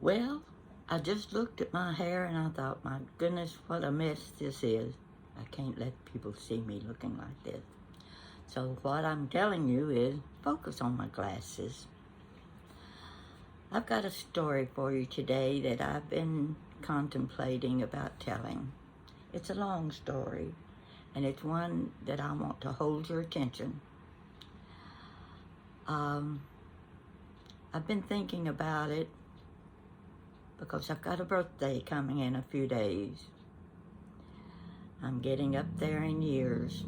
Well, I just looked at my hair and I thought, my goodness, what a mess this is. I can't let people see me looking like this. So what I'm telling you is focus on my glasses. I've got a story for you today that I've been contemplating about telling. It's a long story, and it's one that I want to hold your attention. I've been thinking about it because I've got a birthday coming in a few days. I'm getting up there in years.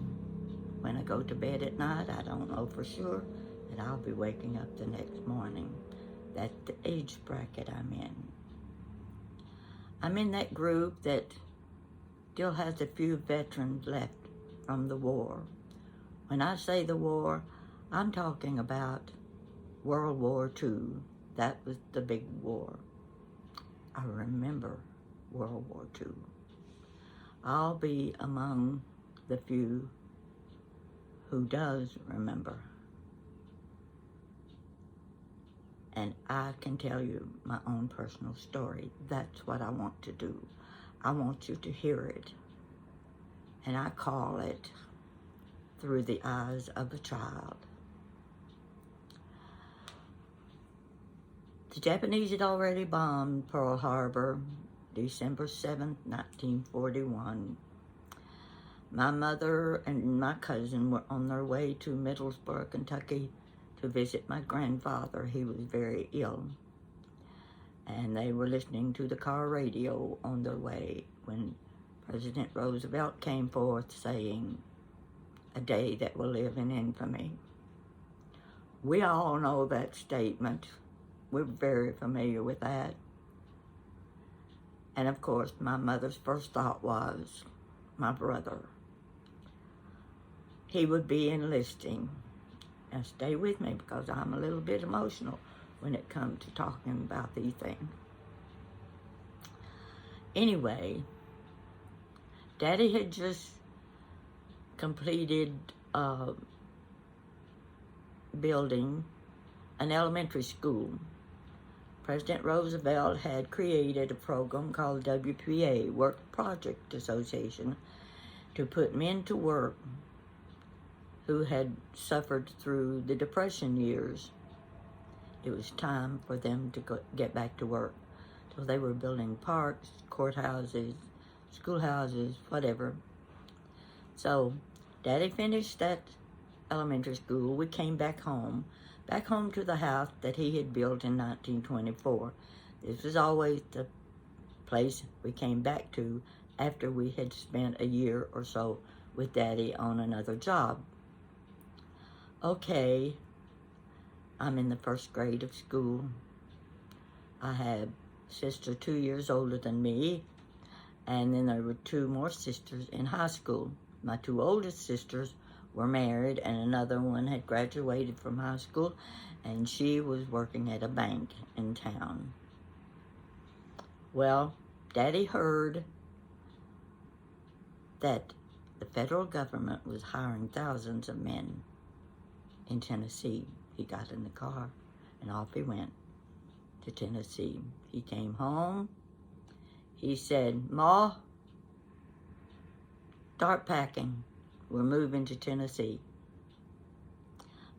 When I go to bed at night, I don't know for sure that I'll be waking up the next morning. That's the age bracket I'm in. I'm in that group that still has a few veterans left from the war. When I say the war, I'm talking about World War II. That was the big war. I remember World War II. I'll be among the few who does remember. And I can tell you my own personal story. That's what I want to do. I want you to hear it. And I call it Through the Eyes of a Child. The Japanese had already bombed Pearl Harbor, December 7th, 1941. My mother and my cousin were on their way to Middlesbrough, Kentucky to visit my grandfather. He was very ill. And they were listening to the car radio on their way when President Roosevelt came forth saying, "A day that will live in infamy." We all know that statement. We're very familiar with that. And of course, my mother's first thought was my brother. He would be enlisting. Now stay with me because I'm a little bit emotional when it comes to talking about these things. Anyway, Daddy had just completed building an elementary school. President Roosevelt had created a program called WPA, Work Project Association, to put men to work who had suffered through the Depression years. It was time for them to get back to work. So they were building parks, courthouses, schoolhouses, whatever. So Daddy finished that elementary school. We came back home to the house that he had built in 1924. This was always the place we came back to after we had spent a year or so with Daddy on another job. Okay, I'm in the first grade of school. I had a sister 2 years older than me, and then there were two more sisters in high school. My two oldest sisters were married, and another one had graduated from high school, and she was working at a bank in town. Well, Daddy heard that the federal government was hiring thousands of men in Tennessee. He got in the car and off he went to Tennessee. He came home. He said, "Ma, start packing. We're moving to Tennessee."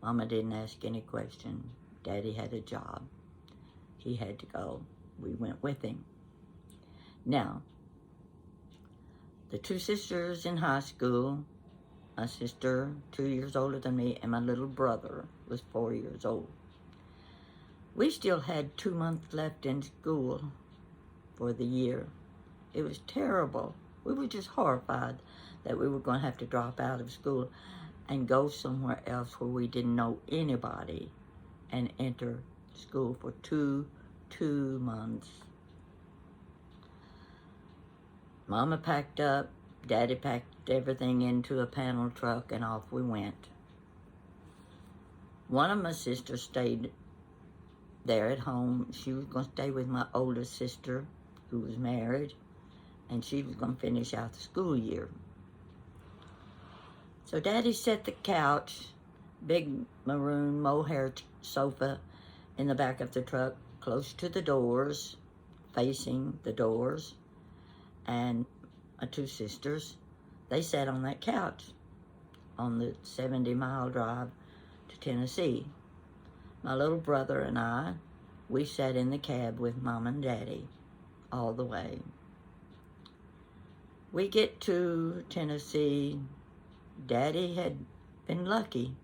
Mama didn't ask any question. Daddy had a job. He had to go. We went with him. Now, the two sisters in high school, my sister 2 years older than me, and my little brother was 4 years old. We still had 2 months left in school for the year. It was terrible. We were just horrified that we were going to have to drop out of school and go somewhere else where we didn't know anybody and enter school for two months. Mama packed up, Daddy packed everything into a panel truck, and off we went. One of my sisters stayed there at home. She was going to stay with my oldest sister, who was married, and she was going to finish out the school year. So Daddy set the couch, big maroon mohair sofa in the back of the truck, close to the doors, facing the doors, and my two sisters, they sat on that couch on the 70-mile drive to Tennessee. My little brother and I, we sat in the cab with Mom and Daddy all the way. We get to Tennessee. Daddy had been lucky.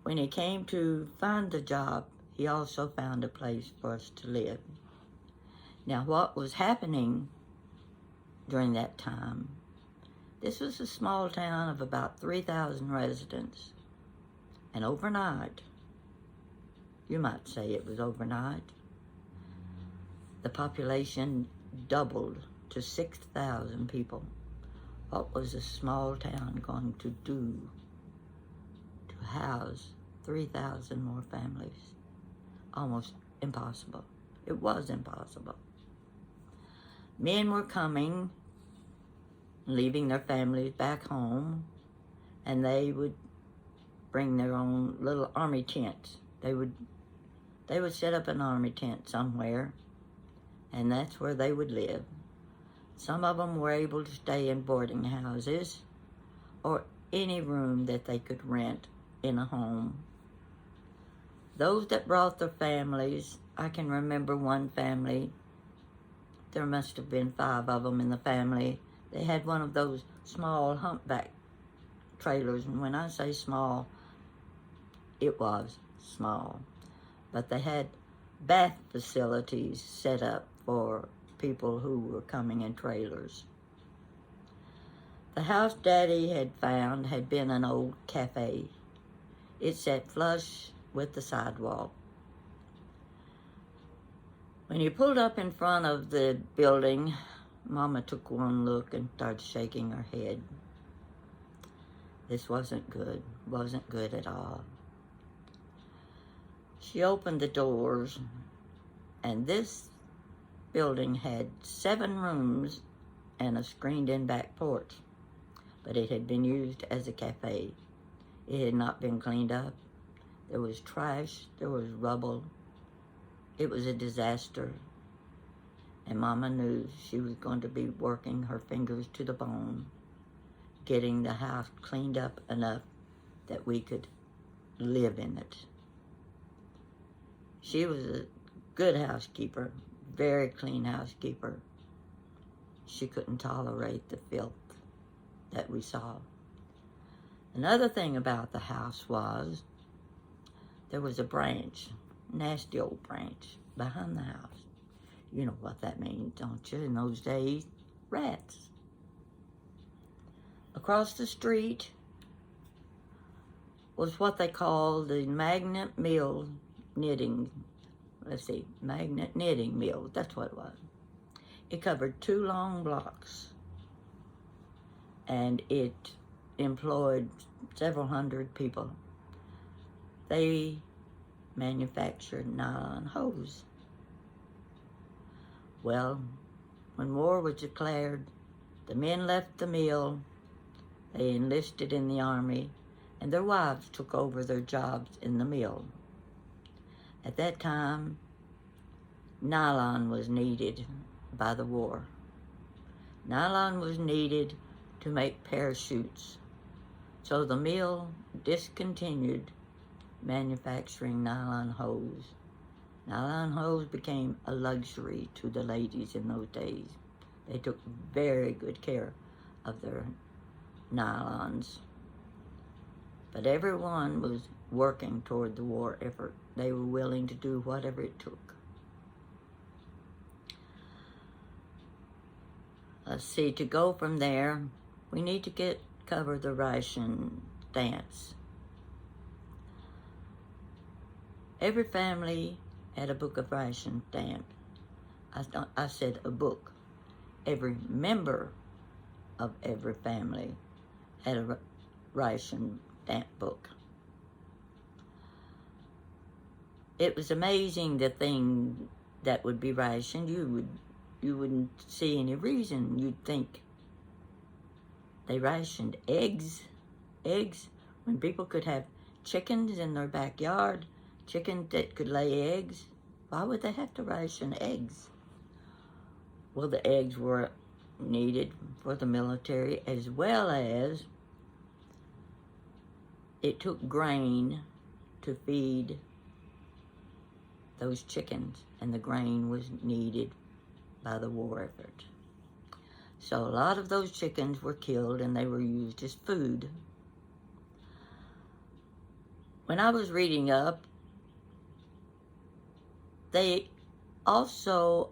When he came to find the job, he also found a place for us to live. Now, what was happening during that time, this was a small town of about 3,000 residents. And overnight, you might say it was overnight, the population doubled to 6,000 people. What was a small town going to do to house 3,000 more families? Almost impossible. It was impossible. Men were coming, leaving their families back home, and they would bring their own little army tents. They would set up an army tent somewhere, and that's where they would live. Some of them were able to stay in boarding houses or any room that they could rent in a home. Those that brought their families, I can remember one family, there must have been 5 of them in the family. They had one of those small humpback trailers, and when I say small, it was small. But they had bath facilities set up for people who were coming in trailers. The house Daddy had found had been an old cafe. It sat flush with the sidewalk. When you pulled up in front of the building, Mama took one look and started shaking her head. This wasn't good at all. She opened the doors, and this building had 7 rooms and a screened-in back porch, but it had been used as a cafe. It had not been cleaned up. There was trash, there was rubble. It was a disaster, and Mama knew she was going to be working her fingers to the bone, getting the house cleaned up enough that we could live in it. She was a good housekeeper, very clean housekeeper. She couldn't tolerate the filth that we saw. Another thing about the house was there was a branch, nasty old branch, behind the house. You know what that means, don't you? In those days, rats. Across the street was what they called the magnet mill knitting. Magnet knitting mill, that's what it was. It covered 2 long blocks, and it employed several hundred people. They manufactured nylon hose. Well, when war was declared, the men left the mill, they enlisted in the army, and their wives took over their jobs in the mill. At that time, nylon was needed by the war. Nylon was needed to make parachutes, so the mill discontinued manufacturing nylon hose. Nylon hose became a luxury to the ladies in those days. They took very good care of their nylons. But everyone was working toward the war effort. They were willing to do whatever it took. Let's see, to go from there, we need to cover the ration stance. Every family had a book of ration stamp. I said a book. Every member of every family had a ration stamp book. It was amazing the thing that would be rationed. You wouldn't see any reason. You'd think they rationed eggs when people could have chickens in their backyard, chickens that could lay eggs. Why would they have to ration eggs? Well, the eggs were needed for the military, as well as it took grain to feed those chickens, and the grain was needed by the war effort. So a lot of those chickens were killed and they were used as food. When I was reading up, they also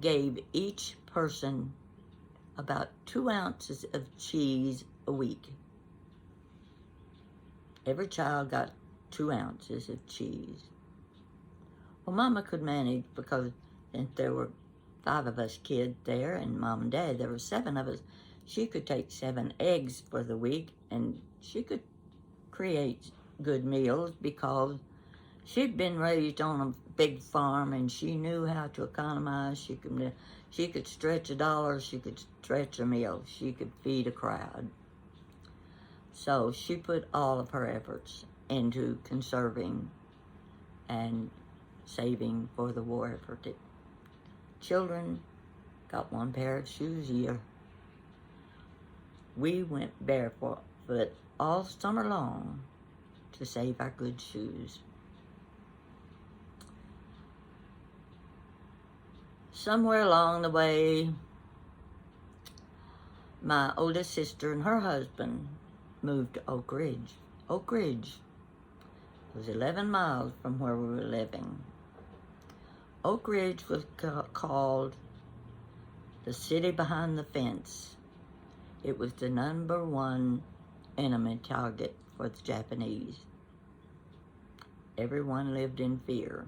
gave each person about 2 ounces of cheese a week. Every child got 2 ounces of cheese. Well, Mama could manage because since there were 5 of us kids there and Mom and Dad, there were 7 of us. She could take 7 eggs for the week and she could create good meals because she'd been raised on a big farm and she knew how to economize. She could stretch a dollar, she could stretch a meal, she could feed a crowd. So she put all of her efforts into conserving and saving for the war effort. Children got 1 pair of shoes a year. We went barefoot all summer long to save our good shoes. Somewhere along the way, my oldest sister and her husband moved to Oak Ridge. Oak Ridge was 11 miles from where we were living. Oak Ridge was called the city behind the fence. It was the #1 enemy target for the Japanese. Everyone lived in fear.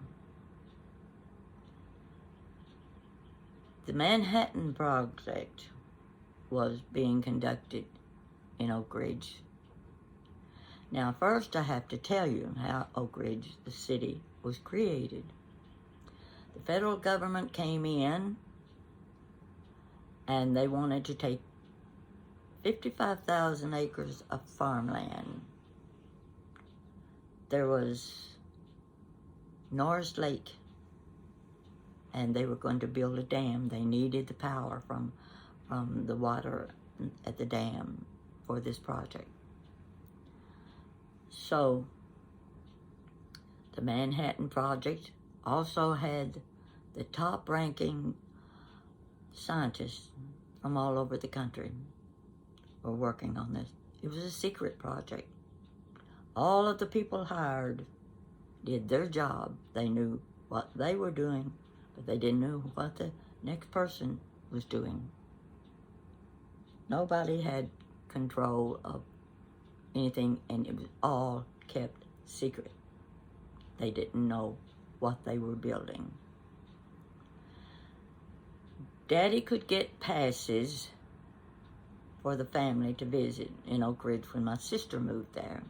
The Manhattan Project was being conducted in Oak Ridge. Now, first I have to tell you how Oak Ridge, the city, was created. The federal government came in and they wanted to take 55,000 acres of farmland. There was Norris Lake, and they were going to build a dam. They needed the power from the water at the dam for this project. So the Manhattan Project also had the top-ranking scientists from all over the country were working on this. It was a secret project. All of the people hired did their job. They knew what they were doing, but they didn't know what the next person was doing. Nobody had control of anything, and it was all kept secret. They didn't know what they were building. Daddy could get passes for the family to visit in Oak Ridge when my sister moved there.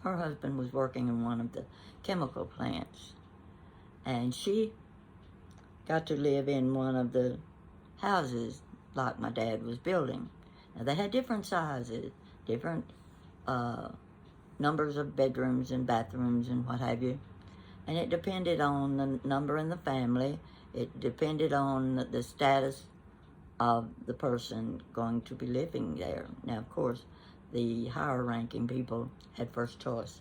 Her husband was working in one of the chemical plants, and she got to live in one of the houses like my dad was building. Now, they had different sizes, different numbers of bedrooms and bathrooms and what have you, and it depended on the number in the family. It depended on the status of the person going to be living there. Now, of course, the higher ranking people had first choice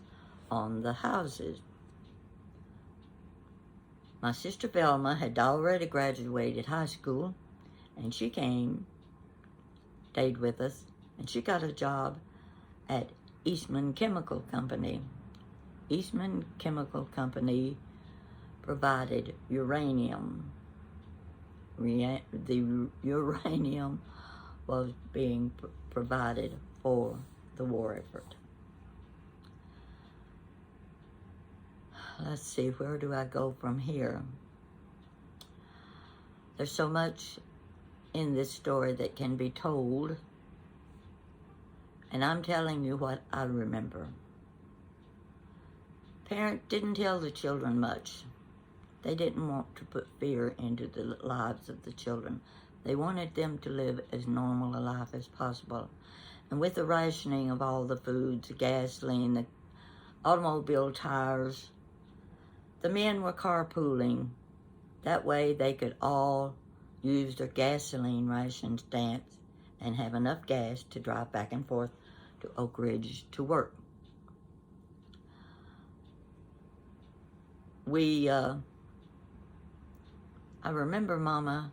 on the houses. My sister Velma had already graduated high school, and she came, stayed with us, and she got a job at Eastman Chemical Company. Eastman Chemical Company provided uranium. The uranium was being provided for the war effort. Let's see, where do I go from here? There's so much in this story that can be told, and I'm telling you what I remember. Parents didn't tell the children much. They didn't want to put fear into the lives of the children. They wanted them to live as normal a life as possible. And with the rationing of all the foods, the gasoline, the automobile tires, the men were carpooling. That way they could all use their gasoline ration stamps and have enough gas to drive back and forth to Oak Ridge to work. I remember Mama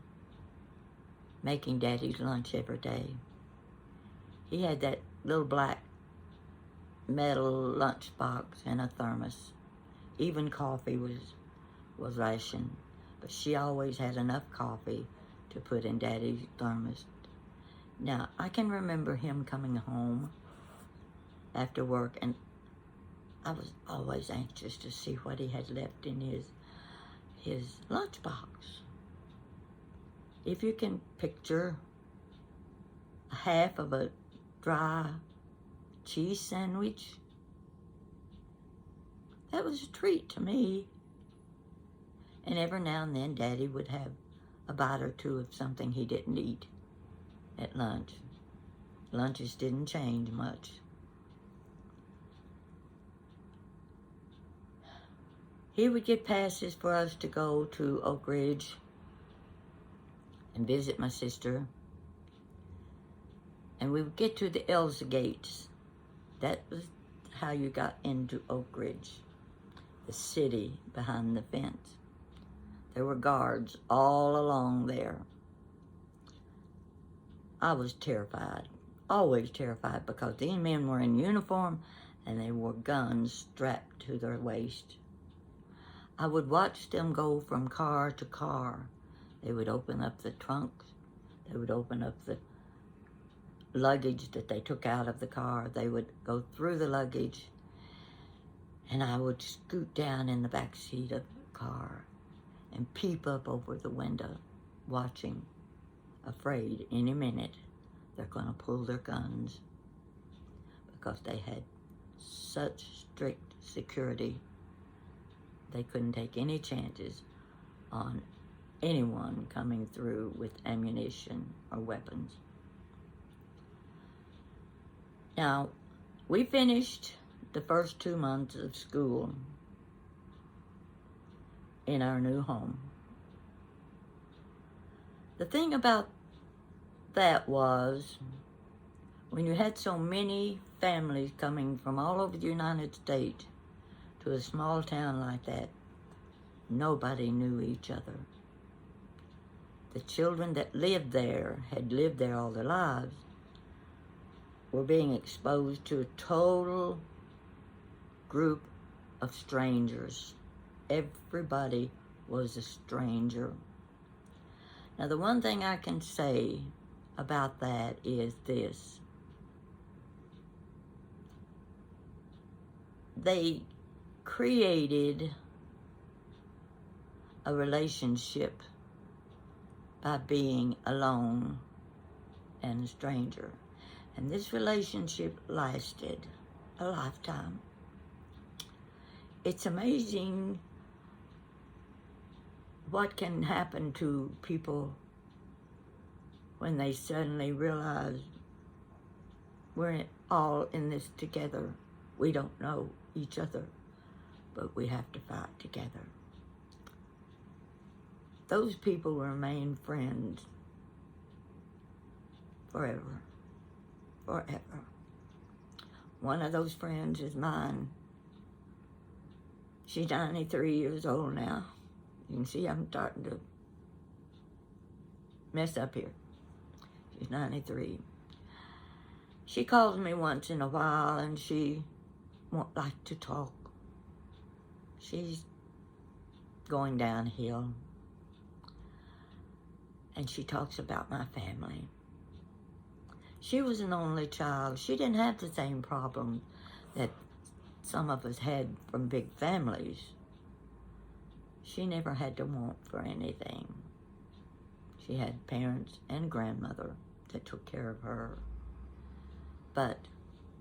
making Daddy's lunch every day. He had that little black metal lunchbox and a thermos. Even coffee was rationed, but she always had enough coffee to put in Daddy's thermos. Now, I can remember him coming home after work, and I was always anxious to see what he had left in his lunchbox. If you can picture half of a dry cheese sandwich, that was a treat to me. And every now and then Daddy would have a bite or two of something he didn't eat at lunch. Lunches didn't change much. He would get passes for us to go to Oak Ridge and visit my sister. And we would get to the Elsa Gates. That was how you got into Oak Ridge, the city behind the fence. There were guards all along there. I was terrified, always terrified, because these men were in uniform and they wore guns strapped to their waist. I would watch them go from car to car. They would open up the trunks. They would open up the luggage that they took out of the car. They would go through the luggage, and I would scoot down in the back seat of the car and peep up over the window, watching, afraid any minute they're going to pull their guns, because they had such strict security. They couldn't take any chances on anyone coming through with ammunition or weapons. Now, we finished the first 2 months of school in our new home. The thing about that was, when you had so many families coming from all over the United States to a small town like that, nobody knew each other. The children that lived there, had lived there all their lives, were being exposed to a total group of strangers. Everybody was a stranger. Now, the one thing I can say about that is this. They created a relationship by being alone and a stranger. And this relationship lasted a lifetime. It's amazing what can happen to people when they suddenly realize we're all in this together. We don't know each other, but we have to fight together. Those people remain friends forever. Forever. One of those friends is mine. She's 93 years old now. You can see I'm starting to mess up here. She's 93. She calls me once in a while and she won't like to talk. She's going downhill. And she talks about my family. She was an only child. She didn't have the same problems that some of us had from big families. She never had to want for anything. She had parents and grandmother that took care of her. But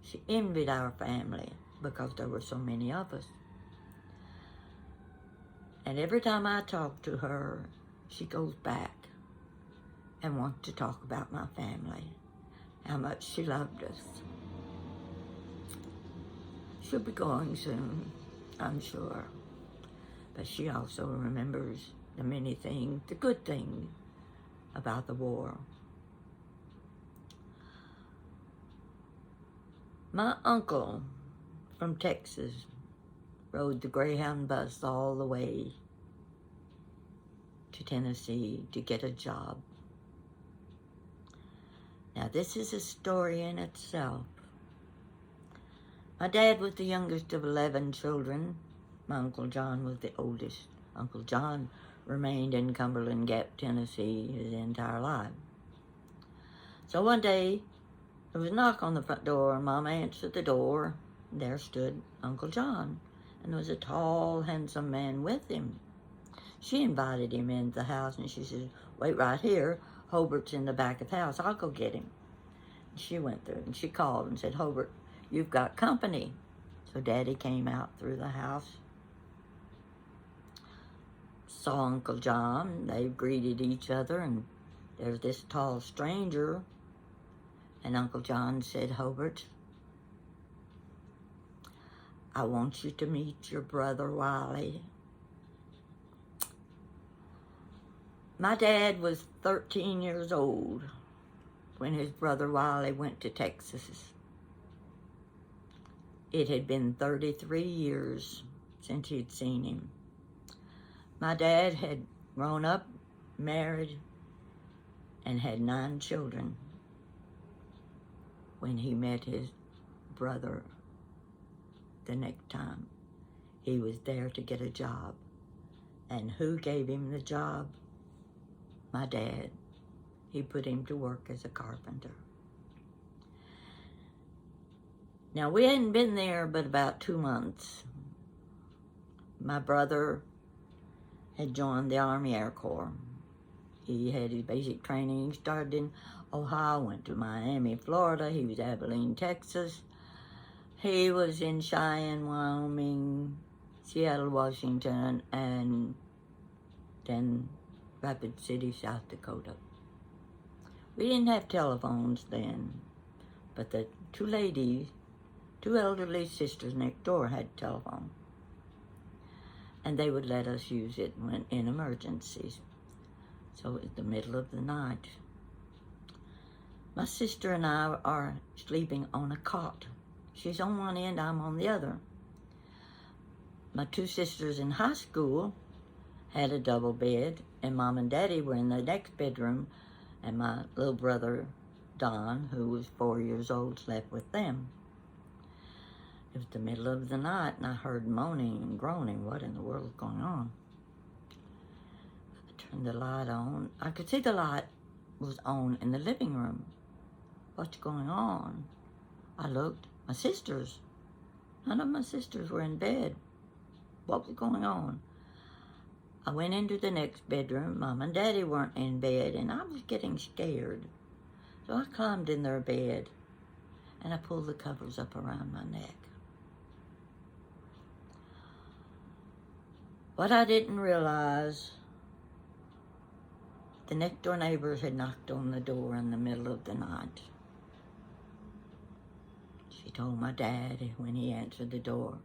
she envied our family because there were so many of us. And every time I talk to her, she goes back and wants to talk about my family, how much she loved us. She'll be going soon, I'm sure. but she also remembers the many things, the good things about the war. My uncle from Texas rode the Greyhound bus all the way to Tennessee to get a job. Now, this is a story in itself. My dad was the youngest of 11 children. My Uncle John was the oldest. Uncle John remained in Cumberland Gap, Tennessee his entire life. So one day, there was a knock on the front door, and Mama answered the door. And there stood Uncle John, and there was a tall, handsome man with him. She invited him into the house, and she said, "Wait right here. Hobart's in the back of the house. I'll go get him." And she went there, and she called and said, "Hobart, you've got company." So Daddy came out through the house, saw Uncle John. They greeted each other, and there's this tall stranger. And Uncle John said, "Hobart, I want you to meet your brother Wiley." My dad was 13 years old when his brother Wiley went to Texas. It had been 33 years since he'd seen him. My dad had grown up, married, and had 9 children when he met his brother the next time. He was there to get a job. And who gave him the job? My dad. He put him to work as a carpenter. Now, we hadn't been there but about 2 months. My brother had joined the Army Air Corps. He had his basic training. He started in Ohio, went to Miami, Florida. He was Abilene, Texas. He was in Cheyenne, Wyoming, Seattle, Washington, and then Rapid City, South Dakota. We didn't have telephones then, but the 2 ladies, 2 elderly sisters next door had a telephone, and they would let us use it when in emergencies. So it was the middle of the night. My sister and I are sleeping on a cot. She's on one end, I'm on the other. My 2 sisters in high school had a double bed, and Mom and Daddy were in the next bedroom, and my little brother, Don, who was 4 years old, slept with them. It was the middle of the night, and I heard moaning and groaning. What in the world was going on? I turned the light on. I could see the light was on in the living room. What's going on? I looked. My sisters. None of my sisters were in bed. What was going on? I went into the next bedroom. Mom and Daddy weren't in bed, and I was getting scared. So I climbed in their bed, and I pulled the covers up around my neck. What I didn't realize, the next door neighbors had knocked on the door in the middle of the night. She told my dad when he answered the door,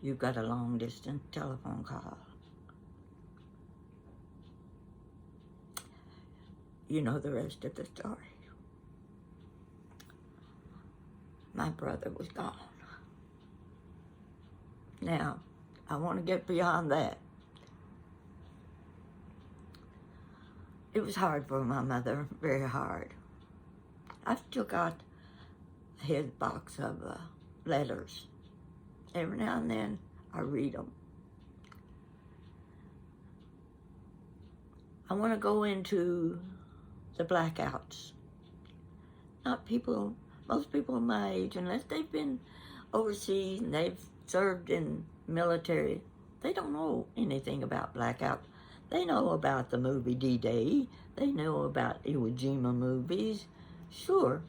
"You've got a long-distance telephone call." You know the rest of the story. My brother was gone. Now, I want to get beyond that. It was hard for my mother, very hard. I've still got his box of letters. Every now and then, I read them. I want to go into the blackouts. Not people, most people my age, unless they've been overseas and they've served in military, they don't know anything about blackouts. They know about the movie D-Day. They know about Iwo Jima movies. Sure,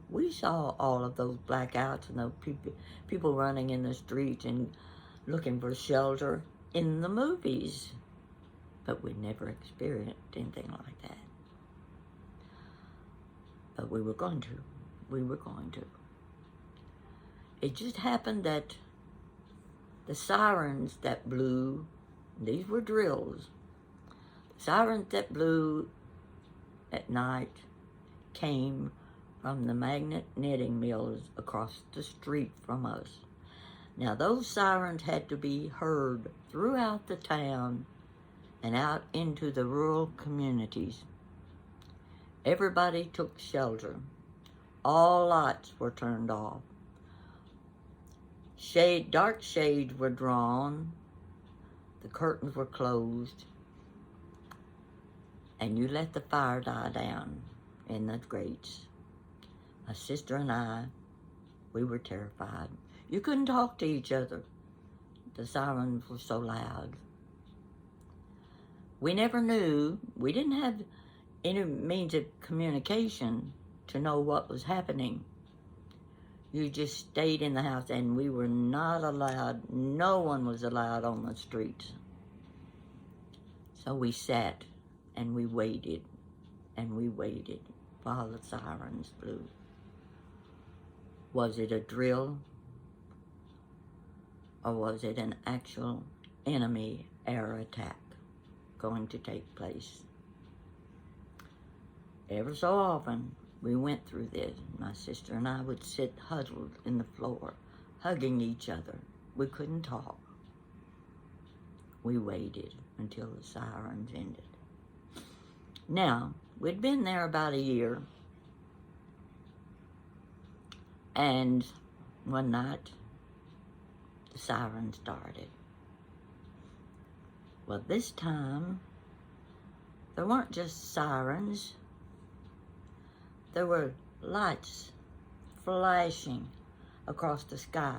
we saw all of those blackouts and those people running in the streets and looking for shelter in the movies. But we never experienced anything like that. But we were going to. We were going to. It just happened that The sirens that blew, these were drills, the sirens that blew at night came from the magnet knitting mills across the street from us. Now those sirens had to be heard throughout the town and out into the rural communities. Everybody took shelter. All lights were turned off. Dark shades were drawn. The curtains were closed. And you let the fire die down in the grates. My sister and I, we were terrified. You couldn't talk to each other. The sirens were so loud. We never knew. We didn't have any means of communication to know what was happening. You just stayed in the house, and we were not allowed, no one was allowed on the streets. So we sat and we waited while the sirens blew. Was it a drill, or was it an actual enemy air attack going to take place? Ever so often, we went through this. My sister and I would sit huddled in the floor, hugging each other. We couldn't talk. We waited until the sirens ended. Now, we'd been there about a year, and one night, the siren started. Well, this time, there weren't just sirens. There were lights flashing across the sky.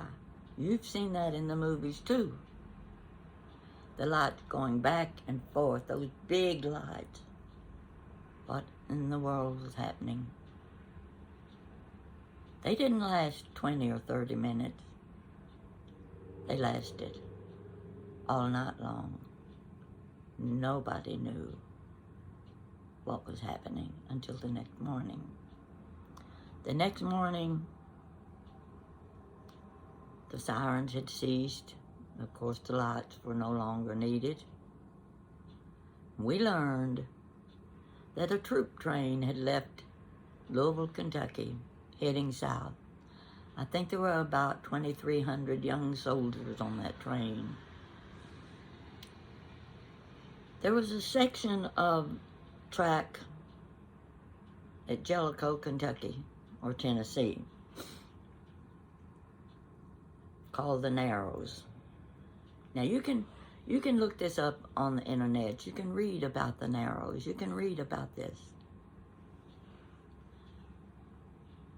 You've seen that in the movies too. The lights going back and forth, those big lights. What in the world was happening? They didn't last 20 or 30 minutes. They lasted all night long. Nobody knew what was happening until the next morning. The next morning, the sirens had ceased. Of course, the lights were no longer needed. We learned that a troop train had left Louisville, Kentucky, heading south. I think there were about 2,300 young soldiers on that train. There was a section of track at Jellicoe, Kentucky, or Tennessee, called the Narrows. Now you can look this up on the internet. You can read about the Narrows. You can read about this.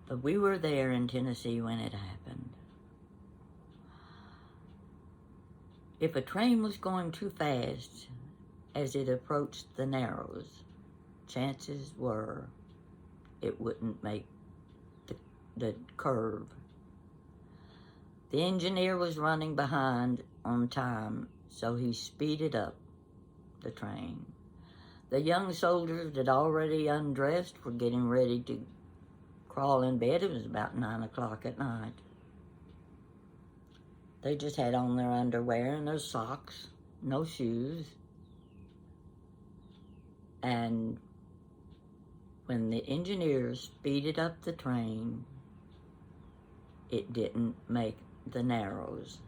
But we were there in Tennessee when it happened. If a train was going too fast as it approached the Narrows, chances were it wouldn't make the curve. The engineer was running behind on time, so he speeded up the train. The young soldiers that already undressed were getting ready to crawl in bed. It was about 9 o'clock at night. They just had on their underwear and their socks, no shoes. And when the engineers speeded up the train, it didn't make the Narrows.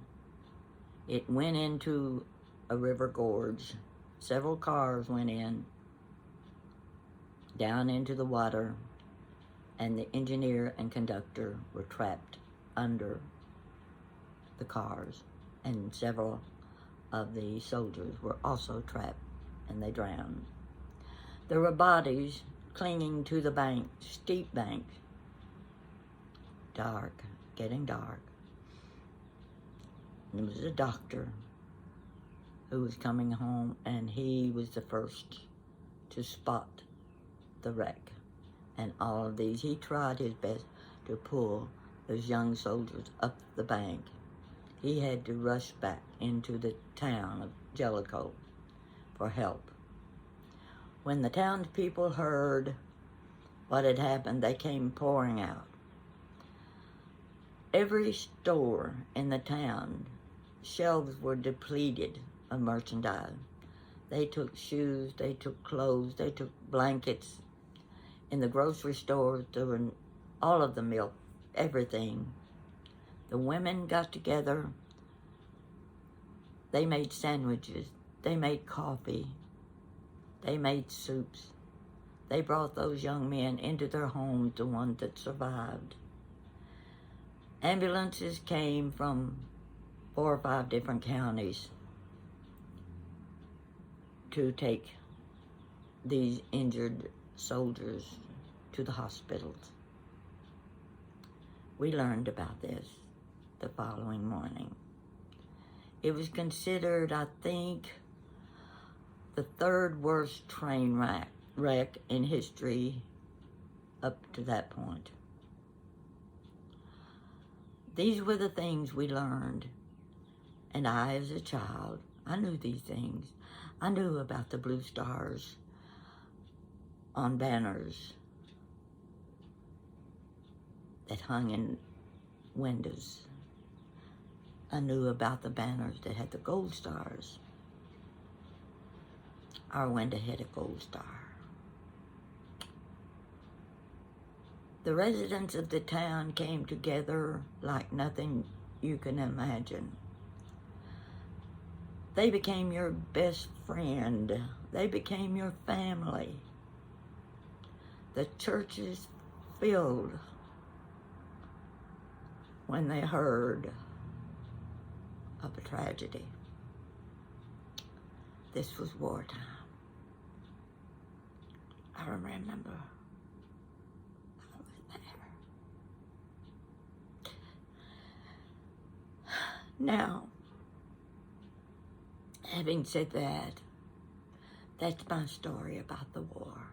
It went into a river gorge. Several cars went in, down into the water, and the engineer and conductor were trapped under the cars, and several of the soldiers were also trapped, and they drowned. There were bodies clinging to the bank, steep bank. Dark, getting dark. There was a doctor who was coming home, and he was the first to spot the wreck. And all of these, he tried his best to pull those young soldiers up the bank. He had to rush back into the town of Jellicoe for help. When the townspeople heard what had happened, they came pouring out. Every store in the town shelves were depleted of merchandise. They took shoes, they took clothes, they took blankets. In the grocery stores, there were all of the milk, everything. The women got together. They made sandwiches. They made coffee. They made soups. They brought those young men into their homes, the ones that survived. Ambulances came from 4 or 5 different counties to take these injured soldiers to the hospitals. We learned about this the following morning. It was considered, I think, the 3rd worst train wreck in history up to that point. These were the things we learned. And I, as a child, I knew these things. I knew about the blue stars on banners that hung in windows. I knew about the banners that had the gold stars. Our window had a gold star. The residents of the town came together like nothing you can imagine. They became your best friend. They became your family. The churches filled when they heard of a tragedy. This was wartime. I remember I was there. Now, having said that, that's my story about the war.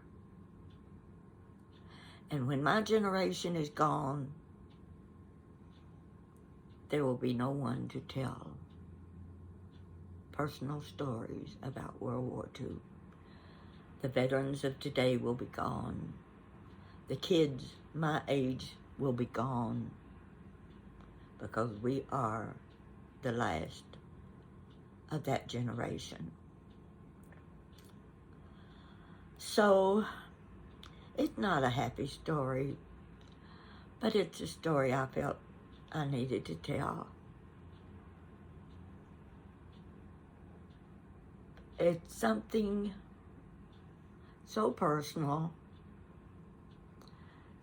And when my generation is gone, there will be no one to tell personal stories about World War II. The veterans of today will be gone. The kids my age will be gone because we are the last of that generation. So, it's not a happy story, but it's a story I felt I needed to tell. It's something so personal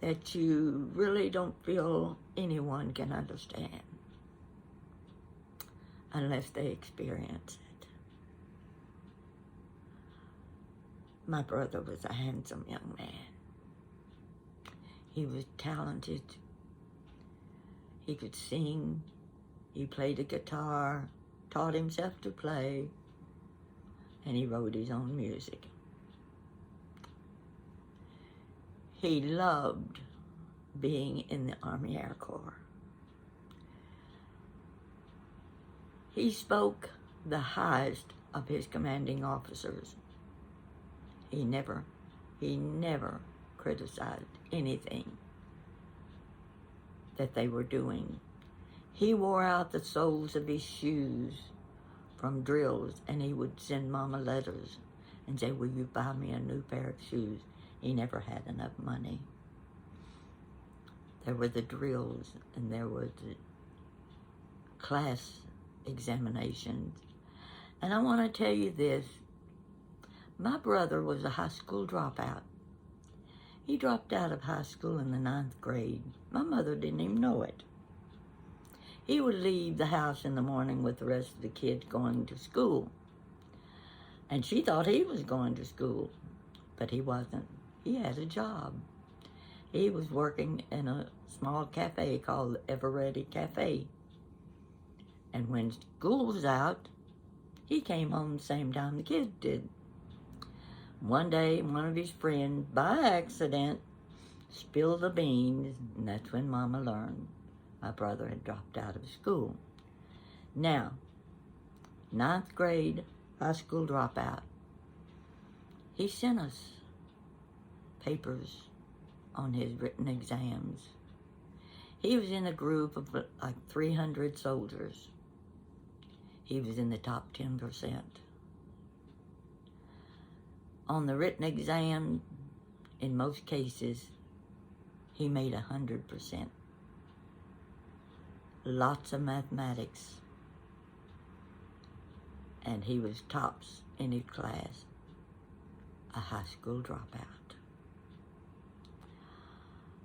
that you really don't feel anyone can understand unless they experience it. My brother was a handsome young man. He was talented. He could sing. He played the guitar, taught himself to play, and he wrote his own music. He loved being in the Army Air Corps. He spoke the highest of his commanding officers. He never criticized anything that they were doing. He wore out the soles of his shoes from drills, and he would send Mama letters and say, "Will you buy me a new pair of shoes?" He never had enough money. There were the drills, and there were the class examinations. And I want to tell you this. My brother was a high school dropout. He dropped out of high school in the 9th grade. My mother didn't even know it. He would leave the house in the morning with the rest of the kids going to school. And she thought he was going to school, but he wasn't. He had a job. He was working in a small cafe called the Ever Ready Cafe. And when school was out, he came home the same time the kids did. One day, one of his friends, by accident, spilled the beans, and that's when Mama learned my brother had dropped out of school. Now, 9th grade, high school dropout. He sent us papers on his written exams. He was in a group of like 300 soldiers. he was in the top 10%. On the written exam, in most cases, he made 100%. Lots of mathematics. And he was tops in his class, a high school dropout.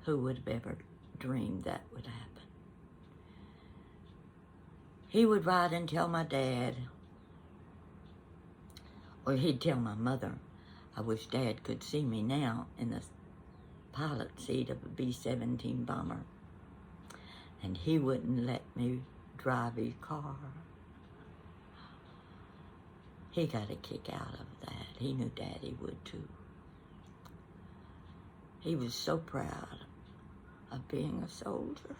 Who would have ever dreamed that would happen? He would write and tell my dad, or he'd tell my mother, I wish Dad could see me now in the pilot seat of a B-17 bomber, and he wouldn't let me drive his car. He got a kick out of that. He knew Daddy would too. He was so proud of being a soldier.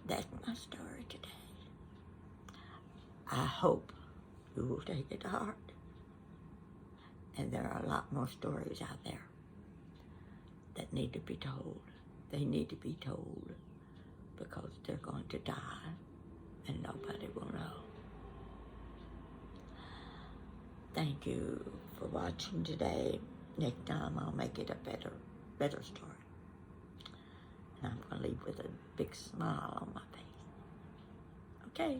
That's my story today. I hope you will take it to heart. And there are a lot more stories out there that need to be told. They need to be told because they're going to die and nobody will know. Thank you for watching today. Next time I'll make it a better story. And I'm going to leave with a big smile on my face. Okay.